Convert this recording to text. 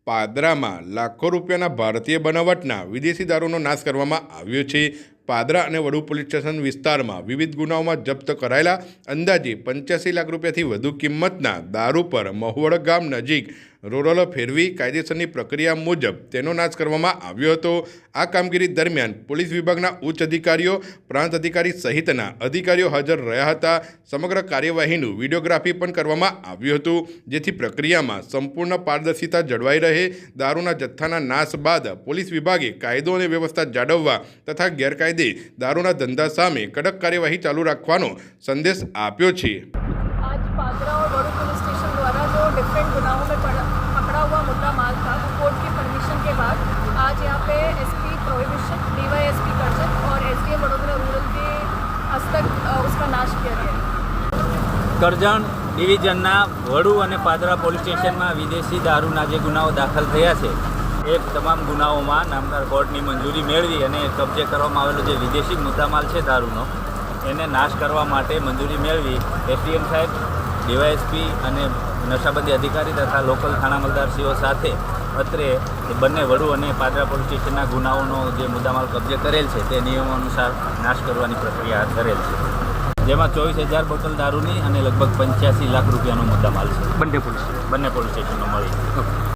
પાદરામાં લાખો રૂપિયાના ભારતીય બનાવટના વિદેશી દારૂનો નાશ કરવામાં આવ્યો છે। પાદરા અને વડુ પોલીસ સ્ટેશન વિસ્તારમાં વિવિધ ગુનાઓમાં જપ્ત કરાયેલા અંદાજે 85 લાખ રૂપિયાથી વધુ કિંમતના દારૂ પર મહુવડ ગામ નજીક રોરોલો ફેરવી કાયદેસરની પ્રક્રિયા મુજબ તેનો નાશ કરવામાં આવ્યો હતો। આ કામગીરી દરમિયાન પોલીસ વિભાગના ઉચ્ચ અધિકારીઓ, પ્રાંત અધિકારી સહિતના અધિકારીઓ હાજર રહ્યા હતા। સમગ્ર કાર્યવાહીનું વિડીયોગ્રાફી પણ કરવામાં આવ્યું હતું, જેથી પ્રક્રિયામાં સંપૂર્ણ પારદર્શિતા જળવાઈ રહે। દારૂના જથ્થાના નાશ બાદ પોલીસ વિભાગે કાયદો અને વ્યવસ્થા જાળવવા તથા ગેરકાયદે દારૂના ધંધા સામે કડક કાર્યવાહી ચાલુ રાખવાનો संदेश आप्यो छे। आज पादरा और वडू पुलिस स्टेशन द्वारा जो डिफरेंट गुनाहों में पकड़ा हुआ मुद्दा माल था, कोर्ट की परमिशन के बाद आज यहाँ पे एसपी प्रोहिबिशन, डीवाईएसपी कर्जत और एसडीएम वडोदरा रूरल के हस्तक उसका नाश किया गया। કરજણ ડિવિઝનના વડુ અને પાદરા પોલીસ સ્ટેશનમાં વિદેશી દારૂના જે ગુનાઓ દાખલ થયા છે એ તમામ ગુનાઓમાં નામદાર કોર્ટની મંજૂરી મેળવી અને કબજે કરવામાં આવેલો જે વિદેશી મુદ્દામાલ છે દારૂનો એને નાશ કરવા માટે મંજૂરી મેળવી એસડીએમ સાહેબ, ડીવાયએસપી અને નશાબંધી અધિકારી તથા લોકલ થાણા અમલદારશ્રીઓ સાથે અત્રે બંને વડુ અને પાદરા પોલીસ સ્ટેશનના ગુનાઓનો જે મુદ્દામાલ કબજે કરેલ છે તે નિયમો અનુસાર નાશ કરવાની પ્રક્રિયા હાથ ધરેલ છે, જેમાં 24,000 બોટલ દારૂની અને લગભગ 85 લાખ રૂપિયાનો મુદ્દામાલ છે બંને પોલીસ સ્ટેશનનો મળી।